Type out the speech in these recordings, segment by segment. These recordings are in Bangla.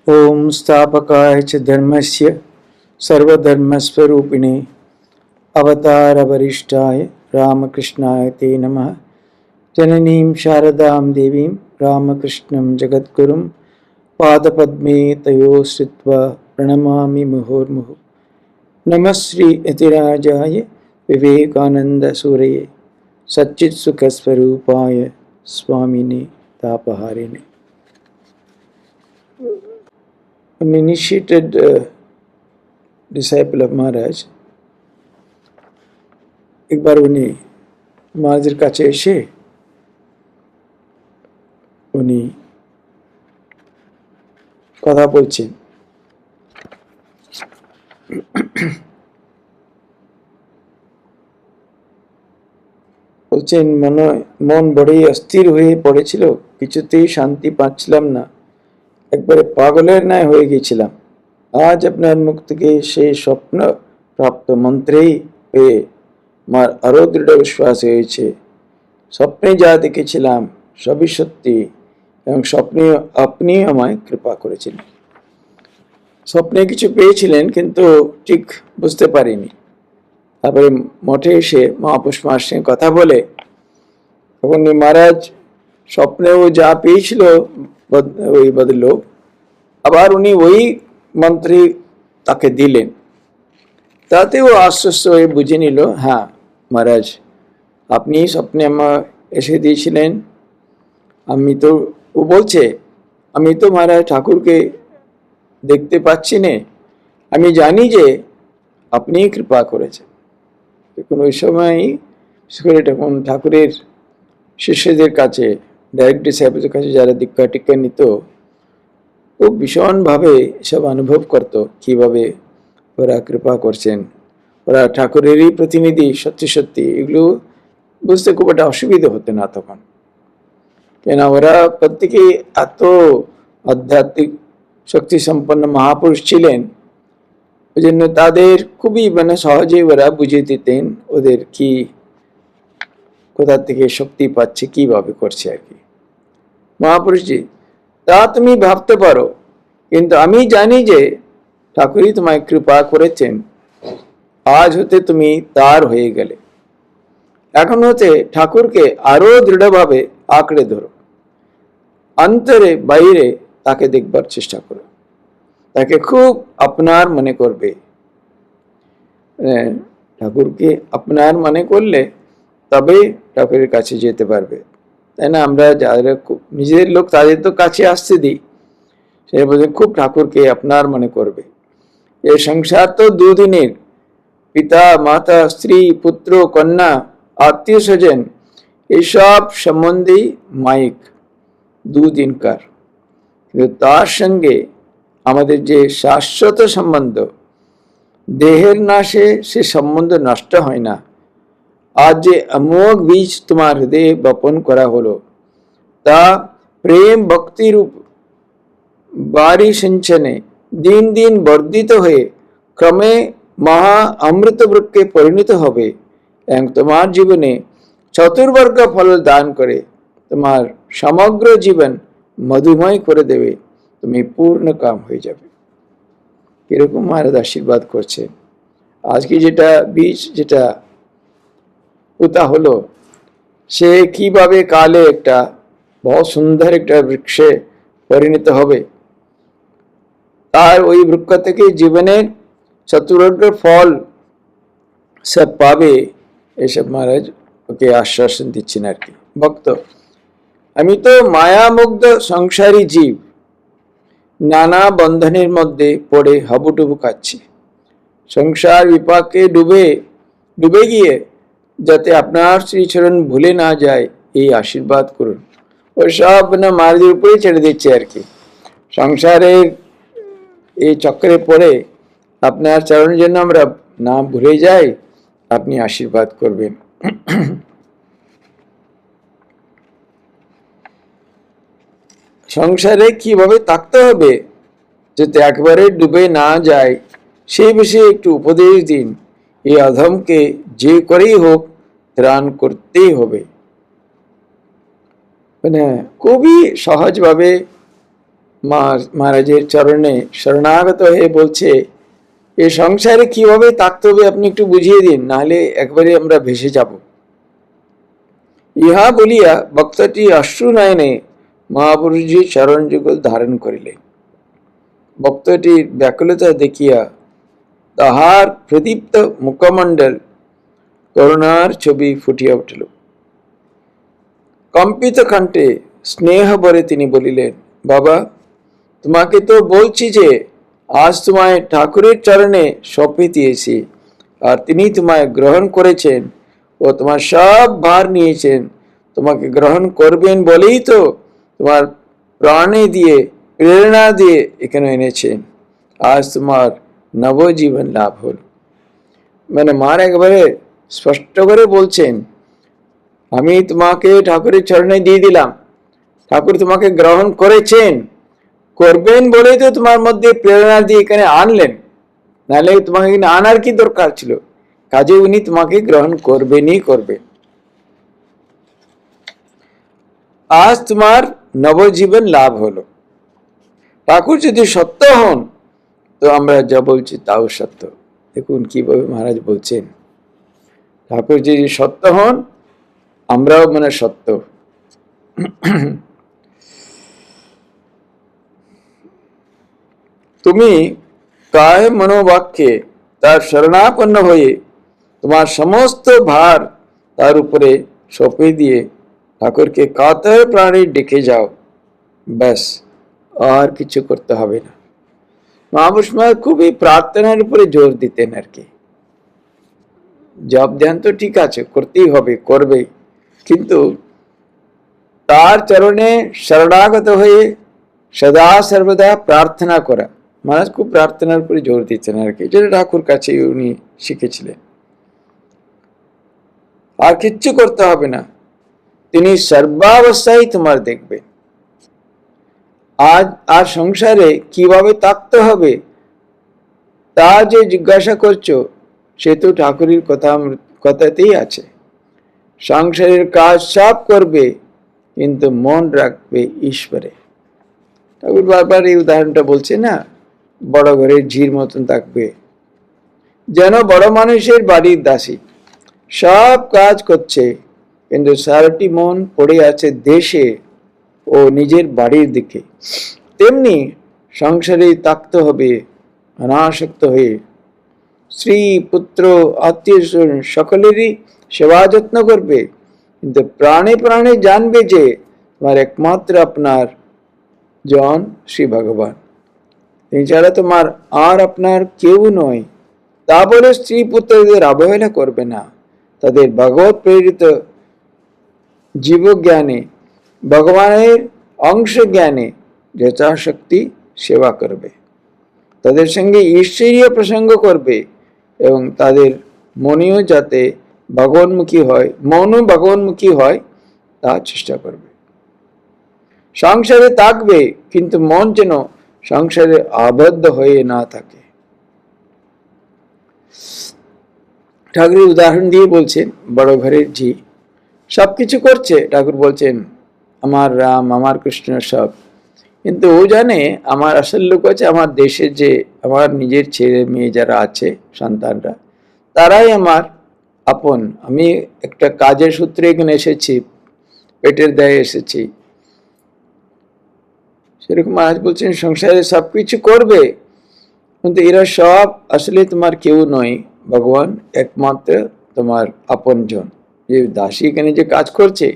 ओम स्थापकाय च धर्मस्य सर्वधर्मस्वरूपिणे अवतारवरिष्ठाय रामकृष्णाय ते नमः। जननीं शारदां देवीं रामकृष्णं जगद्गुरुं पादपद्मे तयोः श्रित्वा प्रणमामि मुहुर्मुहुः। नमः Shri यतिराजाय विवेकानन्दसूरये सच्चित्सुखस्वरूपाय स्वामिने तापहारिणे। An initiated disciple of Maharaj একবার উনি মহারাজের কাছে এসে উনি কথা বলছেন। বলছেন মন বড়ই অস্থির হয়ে পড়েছিল, কিছুতেই শান্তি পাচ্ছিলাম না, একবারে পাগলের ন্যায় হয়ে গেছিলাম। আজ আপনার মুখ থেকে সেই স্বপ্ন প্রাপ্ত মন্ত্রেই পেয়ে আমার আরো দৃঢ় বিশ্বাস হয়েছে স্বপ্নে যা দেখেছিলাম সবই সত্যি এবং স্বপ্নে আপনি আমায় কৃপা করেছিলেন। স্বপ্নে কিছু পেয়েছিলেন কিন্তু ঠিক বুঝতে পারিনি। তারপরে মঠে এসে মহাপুরুষ মহাশয়ের সঙ্গে কথা বলে তখন মহারাজ স্বপ্নেও যা পেয়েছিল ওই ভদ্রলোক আবার উনি ওই মন্ত্রী তাকে দিলেন। তাতে ও আশ্বস্ত হয়ে বুঝে নিল, হ্যাঁ মহারাজ আপনি স্বপ্নে আমার এসে দিয়েছিলেন। ও বলছে আমি তো মহারাজ ঠাকুরকে দেখতে পাচ্ছি না, আমি জানি যে আপনি কৃপা করেছেন। দেখুন ওই সময় তখন ঠাকুরের শিষ্যদের কাছে ডাইরেক্ট ডিসাইপলদের কাছে যারা দীক্ষা টিক্ষা নিত খুব ভীষণভাবে সব অনুভব করত কিভাবে ওরা কৃপা করছেন, ওরা ঠাকুরেরই প্রতিনিধি সত্যি সত্যি। এগুলো বুঝতে খুব একটা অসুবিধা হতো না তখন, কেন ওরা প্রত্যেকে এত আধ্যাত্মিক শক্তি সম্পন্ন মহাপুরুষ ছিলেন। ওই জন্য তাদের খুবই সহজেই ওরা বুঝিয়ে দিতেন ওদের কি কোথা থেকে শক্তি পাচ্ছে, কিভাবে করছে আর কি। মহাপুরুষজি তা তুমি ভাবতে পারো, কিন্তু আমি জানি যে ঠাকুরই তোমায় কৃপা করেছেন। আজ হতে তুমি তার হয়ে গেলে। এখন হতে ঠাকুরকে আরো দৃঢ়ভাবে আঁকড়ে ধরো, অন্তরে বাইরে তাকে দেখবার চেষ্টা করো, তাকে খুব আপনার মনে করবে। ঠাকুরকে আপনার মনে করলে তবে ঠাকুরের কাছে যেতে পারবে, তাই না? আমরা যারা নিজেদের লোক তাদের তো কাছে আসতে দিই, সে বলছে খুব ঠাকুরকে আপনার মনে করবে। এই সংসার তো দুদিনের, পিতা মাতা স্ত্রী পুত্র কন্যা আত্মীয় স্বজন এইসব সম্বন্ধেই মাইক দুদিনকার, কিন্তু তার সঙ্গে আমাদের যে শাশ্বত সম্বন্ধ, দেহের নাশে সে সম্বন্ধ নষ্ট হয় না। আজ যে অমোঘ বীজ তোমার হৃদয়ে বপন করা হলো তা প্রেম ভক্তিরূপ বারি সিঞ্চনে দিন দিন বর্ধিত হয়ে ক্রমে মহা অমৃত বৃক্ষে পরিণত হবে এবং তোমার জীবনে চতুর্বর্গ ফল দান করে তোমার সমগ্র জীবন মধুময় করে দেবে, তুমি পূর্ণ কাম হয়ে যাবে। এরকম মহারাজ আশীর্বাদ করছে। আজকে যেটা বীজ যেটা পোতা হলো সে কিভাবে কালে একটা বহু সুন্দর একটা বৃক্ষে পরিণত হবে, তার ওই বৃক্ষ থেকে জীবনের চতুর্বর্গ ফল সব পাবে, এসব মহারাজ ওকে আশ্বাসন দিচ্ছেন আর কি। ভক্ত আমি তো মায়ামুগ্ধ সংসারী জীব, নানা বন্ধনের মধ্যে পড়ে হাবুডুবু খাচ্ছি। সংসার বিপাকে ডুবে গিয়ে যাতে আপনার শ্রীচরণ ভুলে না যায় এই আশীর্বাদ করুন। ওই সব মহারাজের উপরেই ছেড়ে দিচ্ছে আর কি। সংসারের এই চক্রে পড়ে আপনার চরণের জন্য আমরা না ভুলে যাই, আপনি আশীর্বাদ করবেন। সংসারে কিভাবে থাকতে হবে যাতে একবারে ডুবে না যায় সেই বিষয়ে একটু উপদেশ দিন। এই অধমকে যে করেই হোক ত্রাণ করতেই হবে। খুবই সহজভাবে মহারাজের চরণে শরণাগত হয়ে বলছে, এই সংসারে কিভাবে থাকতে হবে আপনি একটু বুঝিয়ে দিন, নাহলে একবারে আমরা ভেসে যাব। ইহা বলিয়া বক্তাটি অশ্রু নয়নে মহাপুরুষজির চরণ যুগল ধারণ করিলেন। বক্তাটির ব্যাকুলতা দেখিয়া তাহার প্রদীপ্ত মুখমণ্ডল করুণার ছবি ফুটিয়া উঠিল। কম্পিত কণ্ঠে স্নেহ ভরে তিনি বলিলেন, বাবা, তোমাকে তো বলছি যে আজ তোমায় ঠাকুরের চরণে সঁপে দিয়েছি, আর তিনি তোমায় গ্রহণ করেছেন ও তোমার সব ভার নিয়েছেন। তোমাকে গ্রহণ করবেন বলেই তো তোমার প্রাণে দিয়ে প্রেরণা দিয়ে এখানে এনেছেন। আজ তোমার নবজীবন লাভ হল। মানে মার একবারে স্পষ্ট করে বলছেন, আমি তোমাকে ঠাকুরের চরণে দিয়ে দিলাম, ঠাকুর তোমাকে গ্রহণ করেছেন, করবেন বলেই তো তোমার মধ্যে প্রেরণা দিয়ে এখানে আনলেন, নাহলে তোমাকে এখানে আনার কি দরকার ছিল? কাজে উনি তোমাকে গ্রহণ করবেনই করবেন। আজ তোমার নবজীবন লাভ হলো। ঠাকুর যদি সত্য হন তো আমরা যা বলছি তাও সত্য। দেখুন কিভাবে মহারাজ বলছেন, ঠাকুর যদি সত্য হন আমরাও মানে সত্য। তুমি কায় মনোবাক্যে তার শরণাপন্ন হয়ে তোমার সমস্ত ভার তার উপরে সঁপে দিয়ে ঠাকুরকে কাতর প্রাণে ডেকে যাও, ব্যাস, আর কিছু করতে হবে না। মহাপুরুষ খুবই প্রার্থনার উপরে জোর দিতেন আর কি। জপ ধ্যান তো ঠিক আছে, করতেই হবে, করবে, কিন্তু তার চরণে শরণাগত হয়ে সদা সর্বদা প্রার্থনা করা। মহারাজ খুব প্রার্থনার উপরে জোর দিচ্ছেন আর কি, যেটা ঠাকুর কাছে উনি শিখেছিলেন। আর কিচ্ছু করতে হবে না, তিনি সর্বাবস্থায় তোমার দেখবেন। আজ আর সংসারে কিভাবে থাকতে হবে তা যে জিজ্ঞাসা করছো, সে তো ঠাকুরের কথাতেই আছে। সংসারের কাজ সব করবে, কিন্তু মন রাখবে ঈশ্বরে। ঠাকুর বারবার এই উদাহরণটা বলছে না, বড় ঘরের ঝির মতন থাকবে, যেন বড় মানুষের বাড়ির দাসী, সব কাজ করছে, কিন্তু সারাটি মন পড়ে আছে দেশে ও নিজের বাড়ির দিকে। তেমনি সংসারে থাকতে হবে অনাসক্ত হয়ে। স্ত্রী, পুত্র, আত্মীয় সকলেরই সেবা যত্ন করবে, কিন্তু প্রাণে প্রাণে জানবে যে তোমার একমাত্র আপনার জন শ্রী ভগবান, তিনি ছাড়া তোমার আর আপনার কেউ নয়। তা বলে স্ত্রী পুত্রদের অবহেলা করবে না, তাদের ভগবত প্রেরিত জীবজ্ঞানে, ভগবানের অংশ জ্ঞানে যথাশক্তি সেবা করবে, তাদের সঙ্গে ঈশ্বরীয় প্রসঙ্গ করবে এবং তাদের মনেও যাতে ভগবানমুখী হয়, মনও ভগবানমুখী হয় তা চেষ্টা করবে। সংসারে থাকবে, কিন্তু মন যেন সংসারে আবদ্ধ হয়ে না থাকে। ঠাকুর উদাহরণ দিয়ে বলছেন, বড় ঘরের ঝি সবকিছু করছে, ঠাকুর বলছেন আমার রাম, আমার কৃষ্ণ সব, কিন্তু ও জানে আমার আসল লোক আছে আমার দেশে, যে আমার নিজের ছেলে মেয়ে যারা আছে, সন্তানরা, তারাই আমার আপন। আমি একটা কাজের সূত্রে এখানে এসেছি, পেটের দায়ে এসেছি। সেরকম মহারাজ বলছেন সংসারে সবকিছু করবে, কিন্তু এরা সব আসলে তোমার কেউ নয়, ভগবান একমাত্র তোমার আপনজন। যে দাসী এখানে যে কাজ করছে,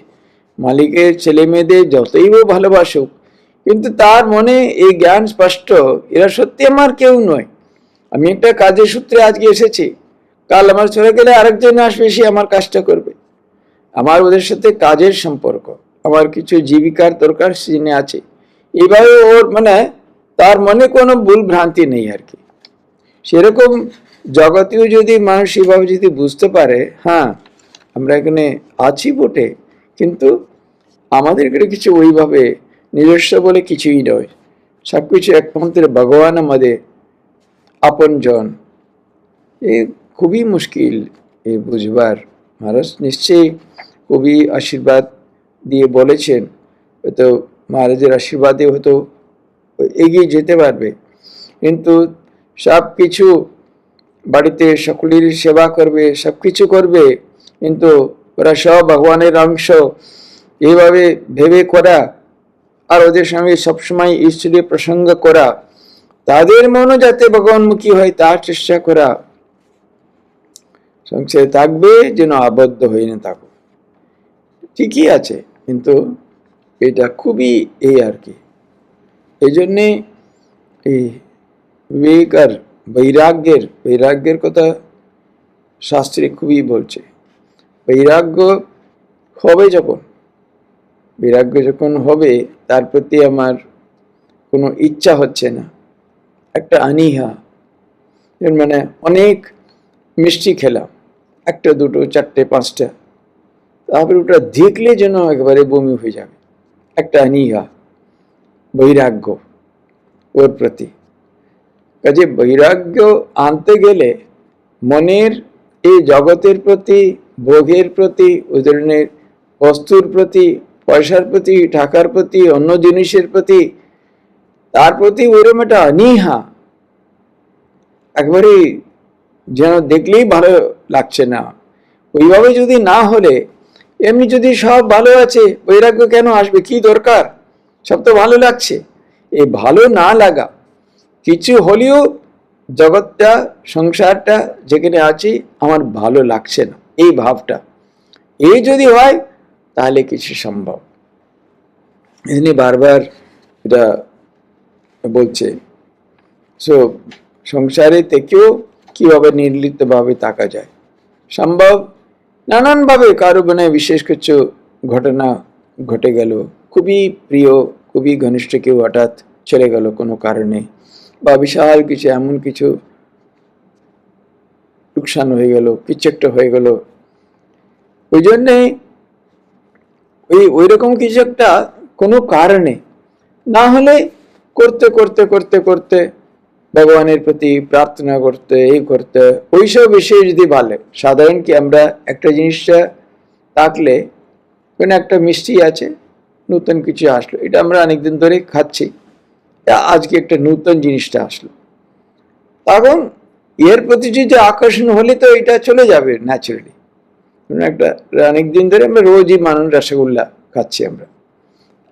মালিকের ছেলে মেয়েদের যতই ও ভালোবাসুক, কিন্তু তার মনে এই জ্ঞান স্পষ্ট, এরা সত্যি আমার কেউ নয়। আমি একটা কাজের সূত্রে আজকে এসেছি, কাল আমার চলে গেলে আরেকজন আসবে, সে আমার কাজটা করবে। আমার ওদের সাথে কাজের সম্পর্ক, আমার কিছু জীবিকার দরকার সিজনে আছে, এইভাবে ওর মানে তার মনে কোনো ভুল ভ্রান্তি নেই আর কি। সেরকম জগতেও যদি মানুষ এভাবে যদি বুঝতে পারে, হ্যাঁ আমরা এখানে আছি বটে, কিন্তু আমাদের এখানে কিছু ওইভাবে নিজস্ব বলে কিছুই নয়, সবকিছু একমাত্র ভগবান আমাদের আপনজন। এ খুবই মুশকিল এ বুঝবার। মহারাজ নিশ্চয়ই খুবই আশীর্বাদ দিয়ে বলেছেন, হয়তো মহারাজের আশীর্বাদে হয়তো এগিয়ে যেতে পারবে। কিন্তু সব কিছু বাড়িতে সকলেরই সেবা করবে, সব কিছু করবে, কিন্তু ওরা সব ভগবানের অংশ এইভাবে ভেবে করা, আর ওদের সঙ্গে সবসময় ঈশ্বরীয় প্রসঙ্গ করা, তাদের মনও যাতে ভগবানমুখী হয় তার চেষ্টা করা, সংসারে থাকবে যেন আবদ্ধ হয়ে না থাকো, ঠিকই আছে, কিন্তু এটা খুবই এই আর কি। এই জন্যে এই বিবেক আর বৈরাগ্যের কথা শাস্ত্রে খুবই বলছে। বৈরাগ্য হবে যখন, বৈরাগ্য যখন হবে, তার প্রতি আমার কোনো ইচ্ছা হচ্ছে না, একটা অনীহা, মানে অনেক মিষ্টি খেলাম, একটা দুটো চারটে পাঁচটা, তারপরে ওটা দেখলে যেন একেবারে বমি হয়ে যাবে, একটা অনীহা, বৈরাগ্য ওর প্রতি। কাজে বৈরাগ্য আনতে গেলে মনের এই জগতের প্রতি, ভোগের প্রতি, ওই ধরনের বস্তুর প্রতি, পয়সার প্রতি, টাকার প্রতি, অন্য জিনিসের প্রতি, তার প্রতি ওইরকম একটা অনীহা, একবারে যেন দেখলেই ভালো লাগছে না। ওইভাবে যদি না হলে, এমনি যদি সব ভালো আছে, বৈরাগ্য কেন আসবে, কি দরকার, সব তো ভালো লাগছে, এই ভালো না লাগা, কিছু হলেও জগৎটা, সংসারটা যেখানে আছি আমার ভালো লাগছে না, এই ভাবটা, এই যদি হয় তাহলে কিছু সম্ভব। এখানে বারবার এটা বলছে। সো সংসারে থেকেও কিভাবে নির্লিপ্তভাবে থাকা যায়, সম্ভব নানানভাবে। কারো মানে বিশেষ কিছু ঘটনা ঘটে গেল, খুবই প্রিয়, খুবই ঘনিষ্ঠ কেউ হঠাৎ চলে গেল কোনো কারণে, বা বিশাল কিছু এমন কিছু লোকসান হয়ে গেল, কিছু একটা হয়ে গেল, ওই জন্যে ওই রকম কিছু একটা কোনো কারণে না হলে করতে করতে করতে করতে ভগবানের প্রতি প্রার্থনা করতে, এই করতে, ওইসব বিষয়ে যদি ভালো, সাধারণ কি আমরা একটা জিনিসটা থাকলে, কোনো একটা মিষ্টি আছে, নতুন কিছু আসলো, এটা আমরা অনেকদিন ধরে খাচ্ছি, আজকে একটা নতুন জিনিসটা আসলো, তখন এর প্রতি যদি আকর্ষণ হলে তো এটা চলে যাবে ন্যাচারালি। একটা অনেকদিন ধরে আমরা রোজই মানুষ রসগোল্লা খাচ্ছি, আমরা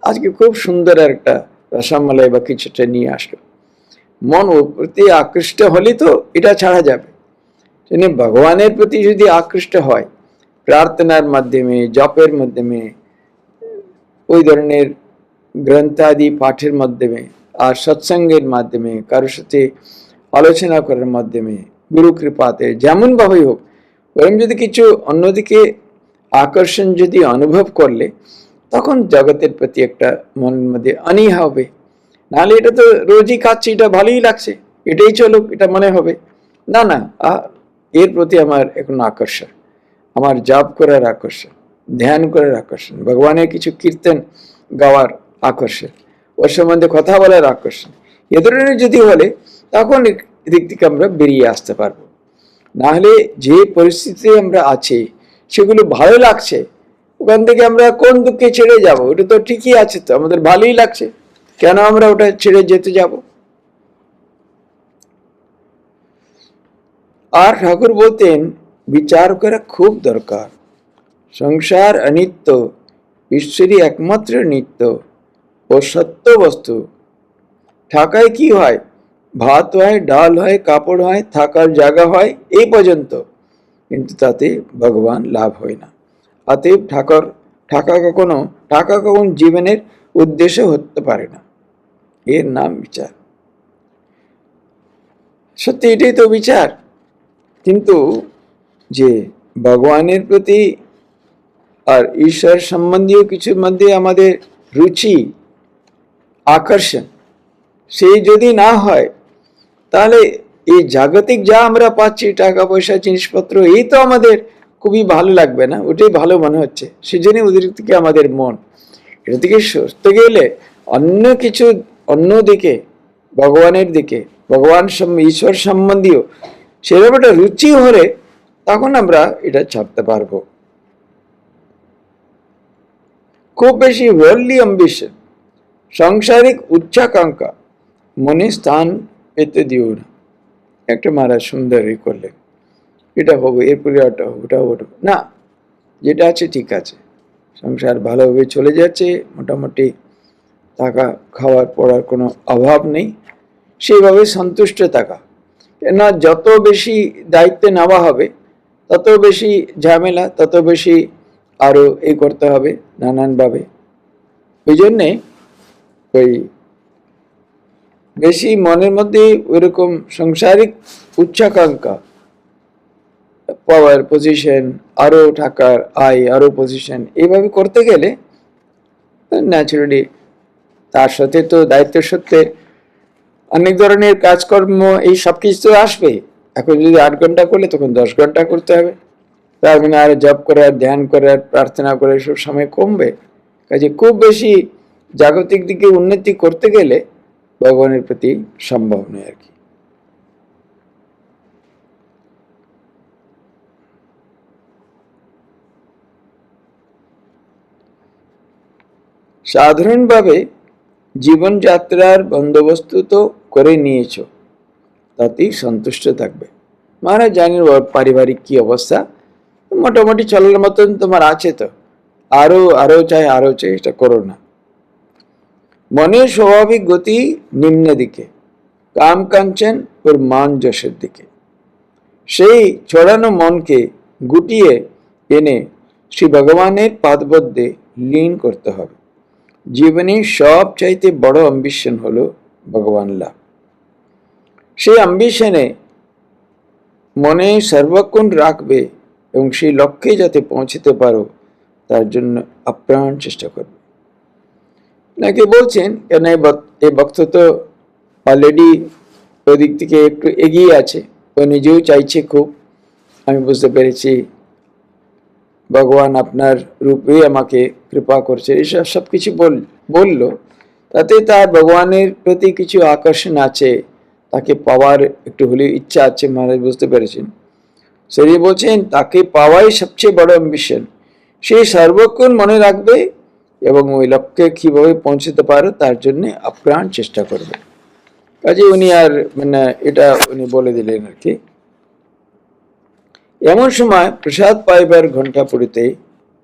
আজকে খুব সুন্দর একটা রসমালাই বা কিছুটা নিয়ে আসলো, মন ওর প্রতি আকৃষ্ট হলে তো এটা ছাড়া যাবে। ভগবানের প্রতি যদি আকৃষ্ট হয়, প্রার্থনার মাধ্যমে, জপের মাধ্যমে, ওই ধরনের গ্রন্থাদি পাঠের মাধ্যমে, আর সৎসঙ্গের মাধ্যমে, কারোর সাথে আলোচনা করার মাধ্যমে, গুরু কৃপাতে যেমন ভাবেই হোক, ওরকম যদি কিছু অন্যদিকে আকর্ষণ যদি অনুভব করলে, তখন জগতের প্রতি একটা মনের মধ্যে অনীহা হবে। নাহলে এটা তো রোজই খাচ্ছি, এটা ভালোই লাগছে, এটাই চলুক, এটা মনে হবে না, না এর প্রতি আমার এখন আকর্ষণ, আমার জপ করার আকর্ষণ, ধ্যান করার আকর্ষণ, ভগবানের কিছু কীর্তন গাওয়ার আকর্ষণ, ওর সম্বন্ধে কথা বলার আকর্ষণ, এ ধরনের যদি হলে তখন এদিক থেকে আমরা বেরিয়ে আসতে পারবো। নাহলে যে পরিস্থিতিতে আমরা আছি সেগুলো ভালো লাগছে, ওখান থেকে আমরা কোন দুঃখে ছেড়ে যাব, ওটা তো ঠিকই আছে, তো আমাদের ভালোই লাগছে, কেন আমরা ওটা ছেড়ে যেতে যাব? আর ঠাকুর বলতেন বিচার করা খুব দরকার, সংসার অনিত্য, ঈশ্বরই একমাত্র নিত্য ও সত্য বস্তু। ঢাকায় কি হয়, ভাত হয়, ডাল হয়, কাপড় হয়, থাকার জায়গা হয়, এই পর্যন্ত, কিন্তু তাতে ভগবান লাভ হয় না। অতএব টাকা কখনো জীবনের উদ্দেশ্য হতে পারে না, এর নাম বিচার। সত্যি এটাই তো বিচার। কিন্তু যে ভগবানের প্রতি আর ঈশ্বর সম্বন্ধীয় কিছুর মধ্যে আমাদের রুচি, আকর্ষণ, সেই যদি না হয়, তাহলে এই জাগতিক যা আমরা পাচ্ছি, টাকা পয়সা, জিনিসপত্র, এই তো আমাদের খুবই ভালো লাগবে না, ওটাই ভালো মনে হচ্ছে, সেজন্য ওদের থেকে আমাদের মন, এটা থেকে সরতে গেলে অন্য কিছু, অন্যদিকে, ভগবানের দিকে, ঈশ্বর সম্বন্ধীয় সেরকম একটা রুচি হলে তখন আমরা এটা ছাড়তে পারবো। খুব বেশি ওয়ার্ল্ডলি অ্যাম্বিশন, সাংসারিক উচ্চাকাঙ্ক্ষা, মনে স্থান পেতে দিও না। একটা মহারাজ সুন্দরই করলেন, এটা হবে, এরপরে ওটা হবে, ওটা ওটা না, যেটা আছে ঠিক আছে, সংসার ভালোভাবে চলে যাচ্ছে, মোটামুটি থাকা খাওয়ার পড়ার কোনো অভাব নেই, সেইভাবে সন্তুষ্ট থাকা। কেননা যত বেশি দায়িত্বে নেওয়া হবে তত বেশি ঝামেলা, তত বেশি আরও এই করতে হবে নানানভাবে। ওই জন্যে ওই বেশি মনের মধ্যে ওইরকম সাংসারিক উচ্চাকাঙ্ক্ষা, পাওয়ার, পজিশন, আরও টাকার আয়, আরও পজিশন, এইভাবে করতে গেলে ন্যাচুরালি তার সাথে তো দায়িত্বের সত্ত্বে অনেক ধরনের কাজকর্ম, এই সব কিছু তো আসবে। এখন যদি 8 ঘন্টা করলে তখন 10 ঘন্টা করতে হবে, তার মানে আর জব করার, ধ্যান করার, প্রার্থনা করার সব সময় কমবে। কাজে খুব বেশি জাগতিক দিকে উন্নতি করতে গেলে ভগবানের প্রতি সম্ভব নয় আর কি। সাধারণভাবে জীবনযাত্রার বন্দোবস্ত তো করে নিয়েছ, তাতেই সন্তুষ্ট থাকবে। মহারাজ জানেন পারিবারিক কি অবস্থা, মোটামুটি চলার মতন তোমার আছে, তো আরো আরো চাই, আরো চাই, এটা করো না। মনের স্বাভাবিক গতি নিম্ন দিকে, কাম কাঞ্চন ওর মান যশের দিকে। সেই ছড়ানো মনকে গুটিয়ে এনে শ্রী ভগবানের পাদপদ্মে লীন করতে হবে। জীবনের সব চাইতে বড় অ্যাম্বিশন হলো ভগবান লাভ। সেই অ্যাম্বিশনে মনে সর্বক্ষণ রাখবে এবং সেই লক্ষ্যে যাতে পৌঁছতে পারো তার জন্য আপ্রাণ চেষ্টা করবে। নাকি বলছেন কেন এই ভক্ত তো অলরেডি ওই দিক থেকে একটু এগিয়ে আছে, ও নিজেও চাইছে খুব, আমি বুঝতে পেরেছি ভগবান আপনার রূপে আমাকে কৃপা করছে, এসব সব কিছু বললো। তাতে তার ভগবানের প্রতি কিছু আকর্ষণ আছে, তাকে পাওয়ার একটু হলেও ইচ্ছা আছে, মহারাজ বুঝতে পেরেছেন। সেই বলছেন তাকে পাওয়াই সবচেয়ে বড় অ্যাম্বিশন। সে সর্বক্ষণ মনে রাখবে এবং ওই লক্ষ্যে কিভাবে পৌঁছতে পারো তার জন্য আপ্রাণ চেষ্টা করবে। কাজে উনি আর মানে এটা উনি বলে দিলেন আর কি। এমন সময় প্রসাদ পাইবার ঘণ্টা পড়িতে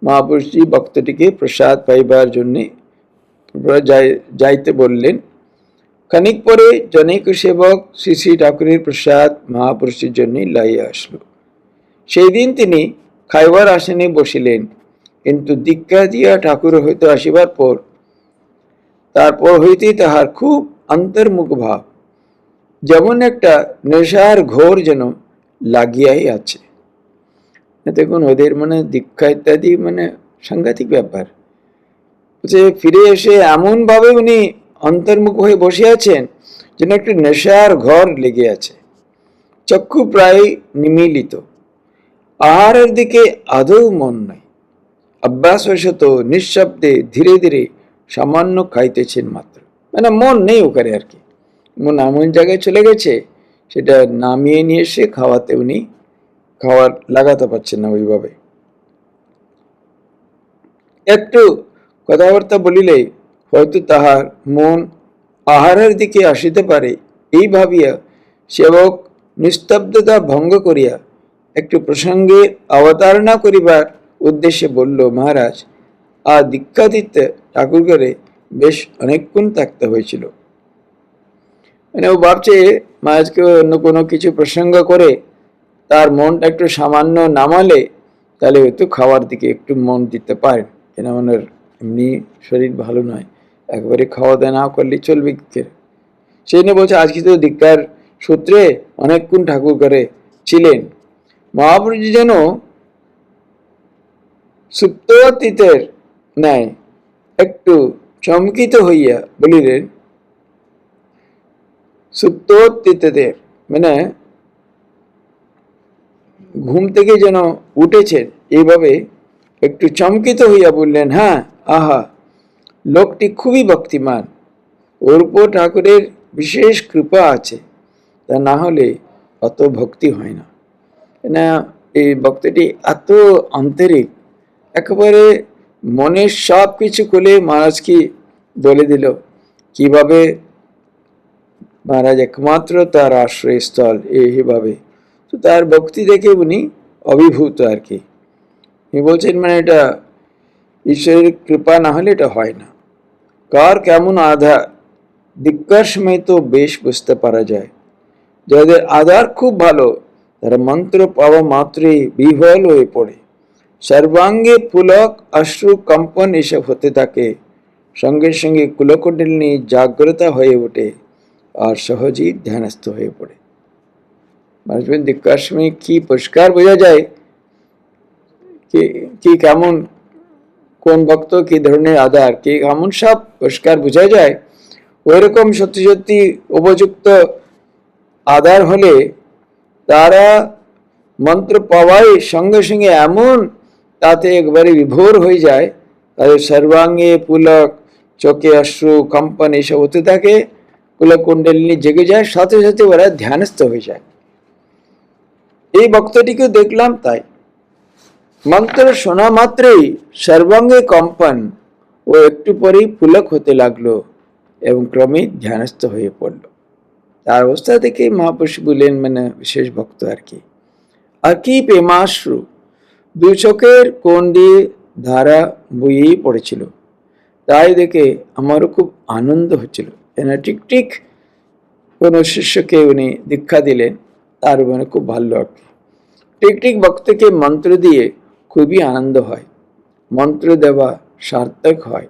মহাপুরুষজি ভক্তটিকে প্রসাদ পাইবার জন্যে যাইতে বললেন। খানিক পরে জনৈক সেবক শ্রী শ্রী ঠাকুরের প্রসাদ মহাপুরুষের জন্য লাইয়া আসলো। সেই দিন তিনি খাইবার আসনে বসিলেন, কিন্তু দীক্ষা দিয়া ঠাকুর হইতে আসিবার পর তারপর হইতেই তাহার খুব অন্তর্মুখ ভাব, যেমন একটা নেশার ঘোর যেন লাগিয়াই আছে। দেখুন ওদের মানে দীক্ষা ইত্যাদি মানে সাংঘাতিক ব্যাপার। যে ফিরে এসে এমন ভাবে উনি অন্তর্মুখ হয়ে বসে আছেন যেন একটা নেশার ঘর লেগে আছে, চক্ষু প্রায় নিমিলিত, আহারের দিকে আদৌ মন নাই, অভ্যাসবশত নিঃশব্দে ধীরে ধীরে সামান্য খাইতেছেন মাত্র, মানে মন নেই ওখানে আর কি। মন এমন জায়গায় চলে গেছে সেটা নামিয়ে নিয়ে এসে খাওয়াতে উনি খাওয়ার লাগাতে পারছেন না ওইভাবে। একটু কথাবার্তা বলিলে হয়তো তাহার মন আহারের দিকে আসিতে পারে, এই ভাবিয়া সেবক নিস্তব্ধতা ভঙ্গ করিয়া একটু প্রসঙ্গে অবতারণা করিবার উদ্দেশ্যে বলল, মহারাজ আর দীক্ষা দিতে ঠাকুর ঘরে বেশ অনেকক্ষণ থাকতে হয়েছিল। মানে ও ভাবছে মহারাজকে অন্য কোনো কিছু প্রসঙ্গ করে তার মনটা একটু সামান্য নামালে তাহলে হয়তো খাওয়ার দিকে একটু মন দিতে পারেন, কেন ওনার এমনি শরীর ভালো নয়, একবারে খাওয়া দাওয়া না করলে চলবে কি করে। সেই নিয়ে বলছে আজকে তো দীক্ষার সূত্রে অনেকক্ষণ ঠাকুর ঘরে ছিলেন। মহাপুরুষজি যেন সুপ্ততীতের ন্যায় একটু চমকিত হইয়া বলিলেন, সুপ্ততীতের মানে ঘুম থেকে যেন উঠেছেন এইভাবে একটু চমকিত হইয়া বললেন, হ্যাঁ, আহা, লোকটি খুবই ভক্তিমান, ওর উপর ঠাকুরের বিশেষ কৃপা আছে, তা না হলে অত ভক্তি হয় না। না, এই ভক্তটি এত আন্তরিক, একেবারে মনের সব কিছু খুলে মহারাজকে বলে দিল, কিভাবে মহারাজ একমাত্র তার আশ্রয়স্থল এইভাবে। তো তার ভক্তি দেখে উনি অভিভূত আর কি। উনি বলছেন মানে এটা ঈশ্বরের কৃপা না হলে এটা হয় না। কার কেমন আধার দিক্কার সময় তো বেশ বুঝতে পারা যায়। যাদের আধার খুব ভালো তারা মন্ত্র পাওয়া মাত্রই বিহ্বল হয়ে পড়ে, সর্বাঙ্গে পুলক অশ্রু কম্পন এসব হতে থাকে, সঙ্গে সঙ্গে কুলকুণ্ডলিনী জাগ্রত হয়ে ওঠে আর সহজেই ধ্যানস্থ হয়ে পড়ে। মানুষের দিক্কার সময় কি পরিষ্কার বোঝা যায় কি কেমন কোন ভক্ত কি ধরনের আধার কি কেমন সব পরিষ্কার বোঝা যায়। ওইরকম সত্যি সত্যি উপযুক্ত আধার হলে তারা মন্ত্র পাওয়াই সঙ্গে সঙ্গে এমন তাতে একবারে বিভোর হয়ে যায়, তাদের সর্বাঙ্গে পুলক, চোখে অশ্রু কম্পন এসব হতে থাকে, কুলকুণ্ডলিনী জেগে যায়, সাথে সাথে ওরা ধ্যানস্থ হয়ে যায়। এই ভক্তটিকে দেখলাম তাই মন্ত্র শোনা মাত্রই সর্বাঙ্গে কম্পন ও একটু পরেই পুলক হতে লাগলো এবং ক্রমে ধ্যানস্থ হয়ে পড়ল। তার অবস্থা থেকে মহাপুরুষ বললেন মানে বিশেষ ভক্ত আর কি। আর কি প্রেমাশ্রু দু চোখের কোণ দিয়ে ধারা বইয়েই পড়েছিল, তাই দেখে আমারও খুব আনন্দ হচ্ছিল। কেন ঠিক ঠিক কোনো শিষ্যকে উনি দীক্ষা দিলেন, তার মানে খুব ভালো আর কি। ঠিক ঠিক ভক্তকে মন্ত্র দিয়ে খুবই আনন্দ হয়, মন্ত্র দেওয়া সার্থক হয়।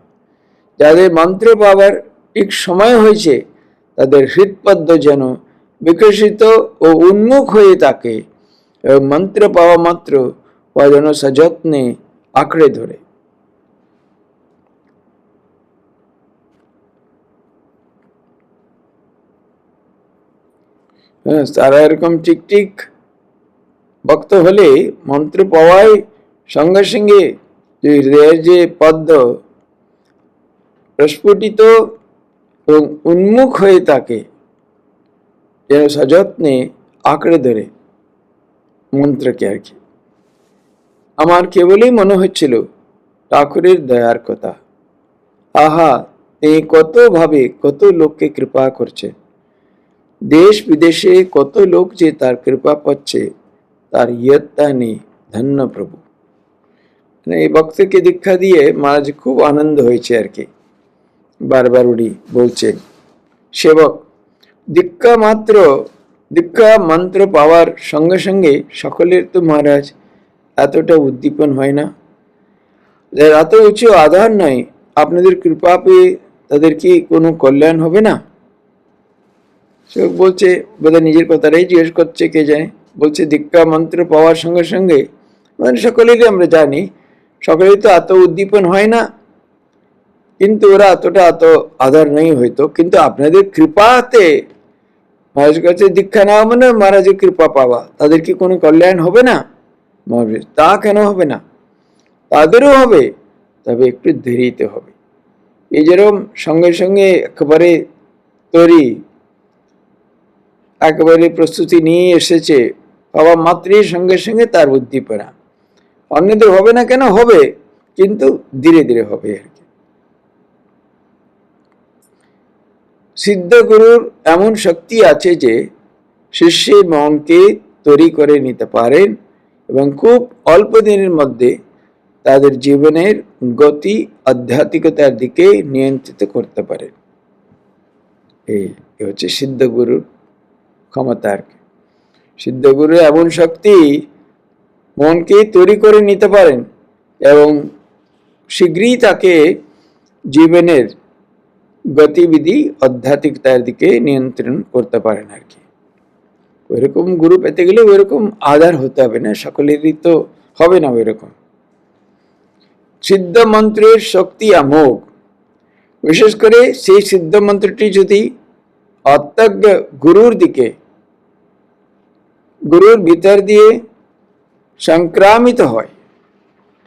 যাদের মন্ত্র পাওয়ার ঠিক সময় হয়েছে তাদের হৃৎপদ্ম যেন বিকশিত ও উন্মুখ হয়ে থাকে এবং মন্ত্র পাওয়া মাত্র ও যেন সযত্নে আঁকড়ে ধরে। তারা এরকম ঠিক ঠিক ভক্ত হলে মন্ত্র পাওয়াই সঙ্গে সঙ্গে হৃদয়ের যে পদ্ম প্রস্ফুটিত এবং উন্মুখ হয়ে থাকে, যেন সযত্নে আঁকড়ে ধরে মন্ত্রকে আর কি। আমার কেবলই মনে হচ্ছিল ঠাকুরের দয়ার কথা। আহা, তিনি কত ভাবে কত লোককে কৃপা করছে, দেশ বিদেশে কত লোক যে তার কৃপা পাচ্ছে তার ইয়ত্তা নেই। ধন্য প্রভু। এই ভক্তকে দীক্ষা দিয়ে মহারাজ খুব আনন্দ হয়েছে আর কি। বারবার উনি বলছেন সেবক দীক্ষা মন্ত্র পাওয়ার সঙ্গে সঙ্গে সকলের তো মহারাজ এতটা উদ্দীপন হয় না, এত উঁচু আধার নয়, আপনাদের কৃপা পেয়ে তাদের কি কোনো কল্যাণ হবে না? সেবক বলছে, বোধহয় নিজের কথাটাই জিজ্ঞেস করছে কে জানে। বলছে দীক্ষা মন্ত্র পাওয়ার সঙ্গে সঙ্গে মানে সকলেরই আমরা জানি সকলেই তো এত উদ্দীপন হয় না, কিন্তু ওরা এতটা এত আধার নেই হয়তো, কিন্তু আপনাদের কৃপাতে মহারাজের কাছে দীক্ষা নেওয়া মানে মহারাজের কৃপা পাওয়া, তাদের কি কোনো কল্যাণ হবে না? মহারাজ তা কেন হবে না, তাদেরও হবে, তবে একটু দেরিতে হবে। এই যেরকম সঙ্গে সঙ্গে একেবারে তৈরি একেবারে প্রস্তুতি নিয়ে এসেছে, পাওয়া মাত্রই সঙ্গে সঙ্গে তার উদ্দীপনা। অন্যদের হবে না কেন, হবে, কিন্তু ধীরে ধীরে হবে আর কি। সিদ্ধ গুরুর এমন শক্তি আছে যে শিষ্যের মনকে তৈরি করে নিতে পারেন এবং খুব অল্প দিনের মধ্যে তাদের জীবনের গতি আধ্যাত্মিকতার দিকে নিয়ন্ত্রিত করতে পারেন। এই হচ্ছে সিদ্ধ গুরুর ক্ষমতা আর কি। সিদ্ধ গুরু এমন শক্তি মনকে তৈরি করে নিতে পারেন এবং শীঘ্রই তাকে জীবনের গতিবিধি আধ্যাত্মিকতার দিকে নিয়ন্ত্রণ করতে পারেন আর কি। ওইরকম গুরু পেতে গেলে ওইরকম আধার হতে হবে না, সকলেরই তো হবে না ওইরকম। সিদ্ধ মন্ত্রের শক্তি অমোঘ। বিশেষ করে সেই সিদ্ধ মন্ত্রটি যদি অত্যজ্ঞ গুরুর দিকে, গুরুর ভিতর দিয়ে সংক্রামিত হয়।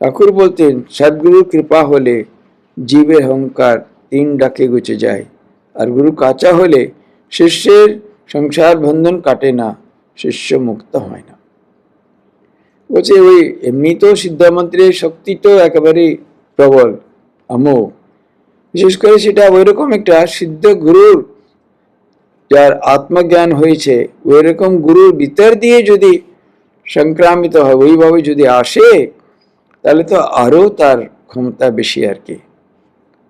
ঠাকুর বলতেন সদ্গুরুর কৃপা হলে জীবের অহংকার 3 ডাকে গুছে যায়, আর গুরু কাঁচা হলে শিষ্যের সংসার বন্ধন কাটে না, শিষ্য মুক্ত হয় না। বলছে ওই এমনি তো সিদ্ধমন্ত্রের শক্তি তো একেবারে প্রবল অমোঘ, বিশেষ করে সেটা ওইরকম একটা সিদ্ধ গুরুর যার আত্মজ্ঞান হয়েছে ওই রকম গুরুর ভিতর দিয়ে যদি সংক্রামিত হয়, ওইভাবে যদি আসে, তাহলে তো আরো তার ক্ষমতা বেশি আর কি।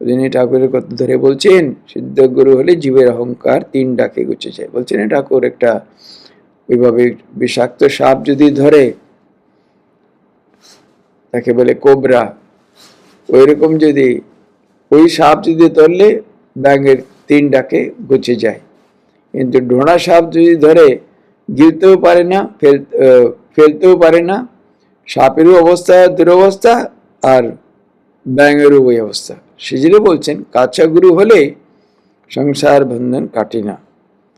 যিনি ঠাকুরের কথা ধরে বলছেন, সিদ্ধ গুরু হলে জীবের অহংকার 3 ডাকে গুছে যায়। বলছেন ঠাকুর একটা ওইভাবে বিষাক্ত সাপ যদি ধরে, তাকে বলে কোবরা, ওই রকম যদি ওই সাপ যদি ধরলে ব্যাঙের 3 ডাকে গুছে যায়। কিন্তু ঢোড়া সাপ যদি ধরে, গিলতেও পারে না, ফেলতেও পারে না। সাপেরও অবস্থা দুরবস্থা, আর ব্যাঙেরও ওই অবস্থা। সেজন্য বলছেন কাঁচা গুরু হলে সংসার বন্ধন কাটে না,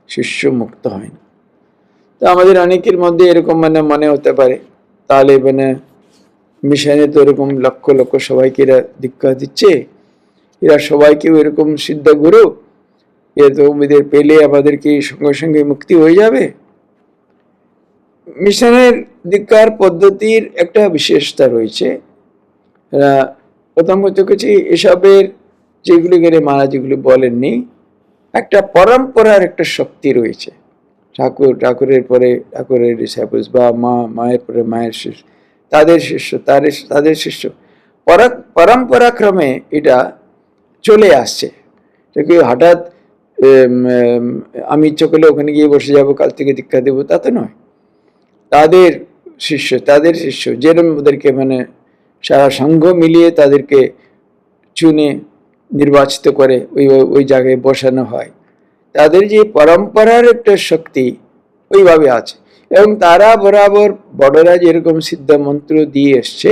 শিষ্য মুক্ত হয় না। তো আমাদের অনেকের মধ্যে এরকম মনে হতে পারে, তাহলে মিশনে তো এরকম লক্ষ লক্ষ সবাইকে এরা দীক্ষা দিচ্ছে, এরা সবাইকে এরকম সিদ্ধ গুরু, এ তো ওদের পেলে আমাদেরকে সঙ্গে সঙ্গে মুক্তি হয়ে যাবে। মিশনের দীক্ষার পদ্ধতির একটা বিশেষতা রয়েছে। প্রথম কথা হচ্ছে এসবের যেগুলি গেলে মারা যেগুলি বলেননি, একটা পরম্পরার একটা শক্তি রয়েছে। ঠাকুরের পরে ঠাকুরের ডিসাইপলস, বা মায়ের পরে মায়ের শিষ্য, তাদের শিষ্য, তাদের শিষ্য, পরম্পরা ক্রমে এটা চলে আসছে। হঠাৎ আমি ইচ্ছা করলে ওখানে গিয়ে বসে যাব, কাল থেকে দীক্ষা দেবো, তা তো নয়। তাদের শিষ্য যেরকম ওদেরকে সারা সংঘ মিলিয়ে তাদেরকে চুনে নির্বাচিত করে ওই জায়গায় বসানো হয়। তাদের যে পরম্পরার একটা শক্তি ওইভাবে আছে, এবং তারা বরাবর বড়রা যেরকম সিদ্ধ মন্ত্র দিয়ে এসছে,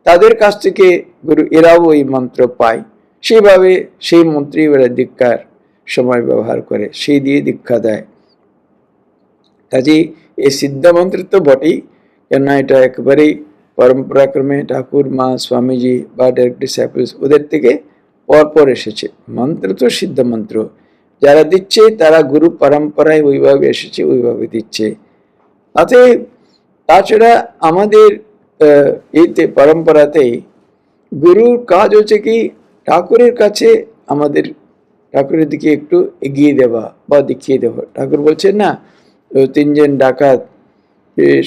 তাদের কাছ থেকে গুরু এরাও ওই মন্ত্র পায়, সেইভাবে সেই মন্ত্রী ওরা দীক্ষার সময় ব্যবহার করে, সেই দিয়ে দীক্ষা দেয়। কাজে এই সিদ্ধ মন্ত্র তো বটেই, কেননা এটা একেবারেই পরম্পরাক্রমে ঠাকুর, মা, স্বামীজি বা ডাইরেক্ট ডিসাইপলস ওদের থেকে পরপর এসেছে। মন্ত্র তো সিদ্ধ মন্ত্র, যারা দিচ্ছে তারা গুরু পরম্পরায় ওইভাবে এসেছে, ওইভাবে দিচ্ছে। তাছাড়া আমাদের এইতে পরম্পরাতেই গুরুর কাজ হচ্ছে কি ঠাকুরের কাছে আমাদের ঠাকুরের দিকে একটু এগিয়ে দেওয়া বা দেখিয়ে দেওয়া। ঠাকুর বলছেন না, 3 জন ডাকাত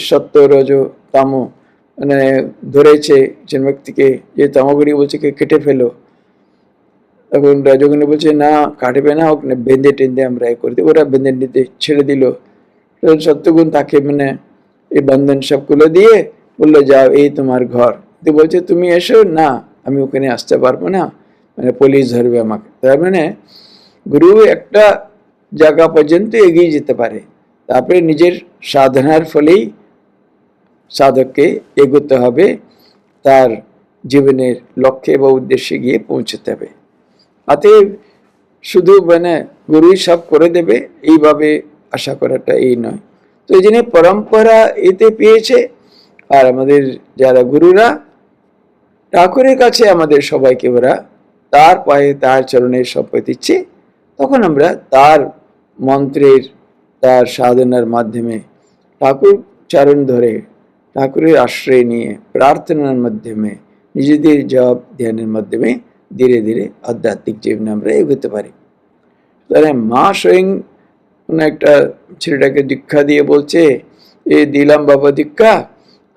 সত্য রজ তাম ধরেছে একজন ব্যক্তিকে, যে তামগুড়ি বলছে কেটে ফেলো, তখন রজগুণী বলছে না কাটবে না, ওখানে বেঁধে টেঁধে আমরা করে দিই। ওরা বেঁধে নিতে ছেড়ে দিল। সত্যগুণ তাকে এই বন্ধন সবগুলো দিয়ে বললো যাও, এই তোমার ঘর। তো বলছে তুমি এসো না, আমি ওখানে আসতে পারবো না, পুলিশ ধরবে আমাকে। তার গুরু একটা জায়গা পর্যন্ত এগিয়ে যেতে পারে, তারপরে নিজের সাধনার ফলেই সাধককে এগোতে হবে, তার জীবনের লক্ষ্যে বা উদ্দেশ্যে গিয়ে পৌঁছতে হবে। অতএব শুধু গুরুই সব করে দেবে এইভাবে আশা করাটা এই নয়। তো এই জন্য পরম্পরা এতে পেয়েছে, আর আমাদের যারা গুরুরা ঠাকুরের কাছে আমাদের সবাইকে ওরা তার পায়ে তার চরণে সম্পদ দিচ্ছে, তখন আমরা তার মন্ত্রের, তার সাধনার মাধ্যমে ঠাকুর চরণ ধরে ঠাকুরের আশ্রয় নিয়ে প্রার্থনার মাধ্যমে নিজেদের জপ ধ্যানের মাধ্যমে ধীরে ধীরে আধ্যাত্মিক জীবনে আমরা এগোতে পারি। তাহলে মা স্বয়ং একটা ছেলেটাকে দীক্ষা দিয়ে বলছে, এ দিলাম বাবা দীক্ষা,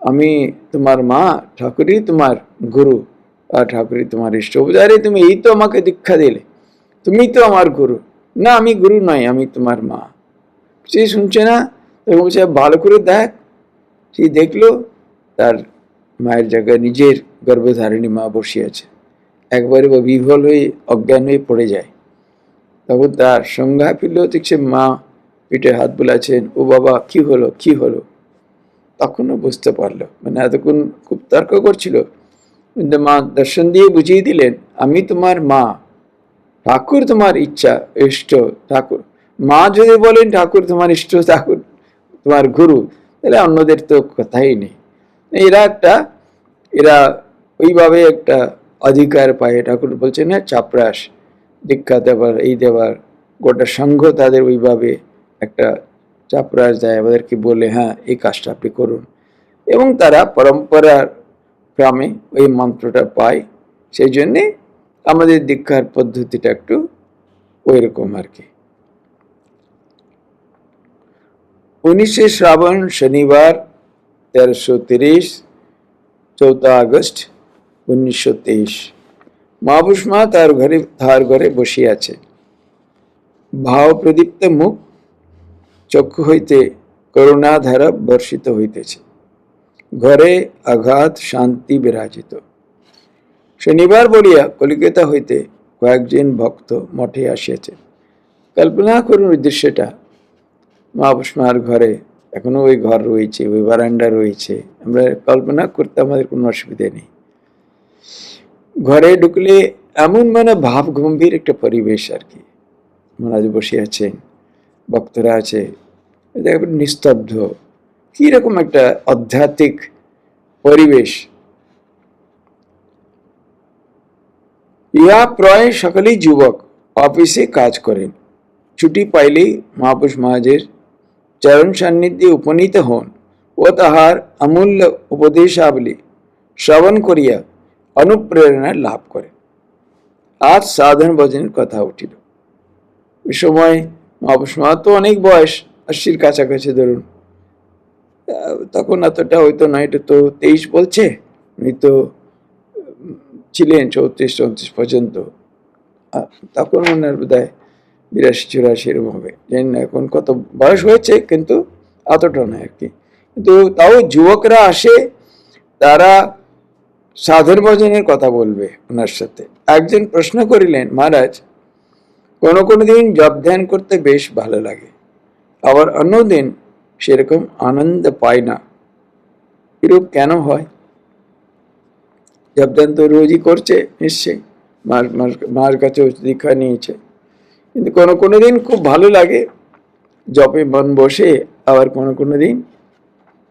আমি তোমার মা, ঠাকুরই তোমার গুরু আর ঠাকুরই তোমার ইষ্ট। আরে তুমি এই তো আমাকে দীক্ষা দিলে, তুমি তো আমার গুরু। না আমি গুরু নয়, আমি তোমার মা। সে শুনছে না, বলছে ভালো করে দেখ। সে দেখলো তার মায়ের জায়গায় নিজের গর্ভধারিণী মা বসে আছে। একবারে বিহ্বল হয়ে অজ্ঞান হয়ে পড়ে যায়। তখন তার সংজ্ঞা ফিরল, দেখছে মা পিঠে হাত বুলাচ্ছেন, ও বাবা কি হলো কি হলো। তখনও বুঝতে পারলো, এতক্ষণ খুব তর্ক করছিল, কিন্তু মা দর্শন দিয়ে বুঝিয়ে দিলেন, আমি তোমার মা, ঠাকুর তোমার ইচ্ছা ইষ্ট। ঠাকুর মা যদি বলেন ঠাকুর তোমার ইষ্ট, ঠাকুর তোমার গুরু, তাহলে অন্যদের তো কথাই নেই। এরা ওইভাবে একটা অধিকার পায়। ঠাকুর বলছেন না, চাপরাস দীক্ষা দেওয়ার, এই দেওয়ার গোটা সংঘ তাদের ওইভাবে একটা চাপরাস দেয়, আমাদেরকে বলে হ্যাঁ এই কাজটা আপনি করুন, এবং তারা পরম্পরার ক্রমে ওই মন্ত্রটা পায়। সেই জন্যে আমাদের দীক্ষার পদ্ধতিটা একটু ওই রকম আর কি। 19 শ্রাবণ শনিবার 1330 4 আগস্ট 1923। মহাপুরুষ মা তার ঘরে বসিয়া আছে। ভাব প্রদীপ্ত মুখ, চক্ষু হইতে করুণাধারা বর্ষিত হইতেছে। ঘরে আঘাত শান্তি বিরাজিত। শনিবার বলিয়া কলিকাতা হইতে কয়েকজন ভক্ত মঠে আসিয়াছে। কল্পনা করুন উদ্দেশ্যটা। মহাপুরুষ মার ঘরে এখনো ওই ঘর রয়েছে, ওই বারান্দা রয়েছে। আমরা কল্পনা করতে আমাদের কোনো অসুবিধা নেই। ঘরে ঢুকলে এমন ভাব গম্ভীর একটা পরিবেশ আর কি। মহারাজ বসে আছেন, ভক্তরা আছে, নিস্তব্ধ, কিরকম একটা আধ্যাত্মিক পরিবেশ। ইহা প্রায় সকলেই যুবক, অফিসে কাজ করেন। ছুটি পাইলেই মহাপুরুষ মহারাজের চরণ সান্নিধ্যে উপনীত হন ও তাহার অমূল্য উপদেশাবলী শ্রবণ করিয়া অনুপ্রেরণা লাভ করে। আজ সাধন ভজনের কথা উঠিল। ওই সময় মহাপুরুষ মহারাজ তো অনেক বয়স, 80-র কাছাকাছি ধরুন। তখন এতটা হয়তো না, এটা তো 23 বলছে, উনি তো ছিলেন 34-34 পর্যন্ত। তখন ওনার বোধহয় 82-84 এরকম হবে, জানি না এখন কত বয়স হয়েছে, কিন্তু এতটা নয় আর কি। কিন্তু তাও যুবকরা আসে, তারা সাধন ভজনের কথা বলবে ওনার সাথে। একজন প্রশ্ন করিলেন, মহারাজ কোনো কোনো দিন জপ ধ্যান করতে বেশ ভালো লাগে, আবার অন্য দিন সেরকম আনন্দ পায় না, এরূপ কেন হয়? জপ ধ্যান তো রোজই করছে নিশ্চয়ই, মার কাছে দীক্ষা নিয়েছে, কিন্তু কোনো কোনো দিন খুব ভালো লাগে, জপে মন বসে, আবার কোনো কোনো দিন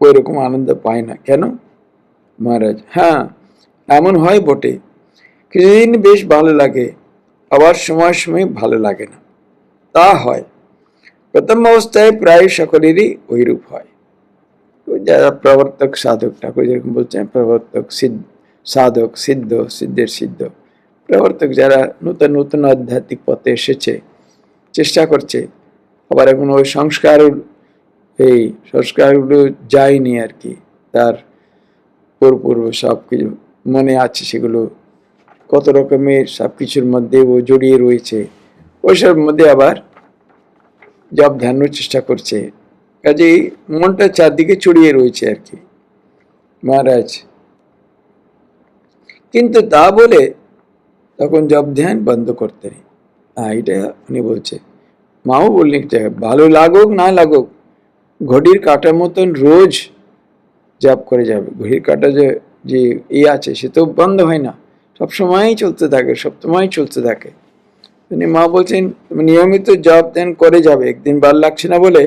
ওই রকম আনন্দ পায় না, কেন? মহারাজ, হ্যাঁ এমন হয় বটে, কিছুদিন বেশ ভালো লাগে, আবার সময় সময় ভালো লাগে না। তা হয়, প্রথম অবস্থায় প্রায় সকলেরই ওইরূপ হয়। যারা প্রবর্তক সাধক, ঠাকুর যেরকম বলছেন, প্রবর্তক সাধক, সিদ্ধ, সিদ্ধের সিদ্ধ, প্রবর্তক যারা নতুন নতুন আধ্যাত্মিক পথে এসেছে, চেষ্টা করছে, আবার এখন ওই সংস্কারগুলো যায়নি আর কি, তার পূর্ব সব কিছু মনে আছে, সেগুলো কত রকমের সব কিছুর মধ্যে ও জড়িয়ে রয়েছে, ওইসব মধ্যে আবার জপ ধ্যানের চেষ্টা করছে, কাজেই মনটা চারদিকে ছড়িয়ে রয়েছে আর কি মহারাজ। কিন্তু তা বলে তখন জপ ধ্যান বন্ধ করতে নেই। এটা উনি বলছে। মাও বললেন, ভালো লাগুক না লাগুক, ঘড়ির কাঁটার মতন রোজ জপ করে যাবে। ঘড়ির কাঁটা যে আছে, সে তো বন্ধ হয় না, সবসময়ই চলতে থাকে, সবসময় চলতে থাকে। মা বলছেন নিয়মিত জপ ধ্যান করে যাবে, একদিন ভালো লাগছে না বলে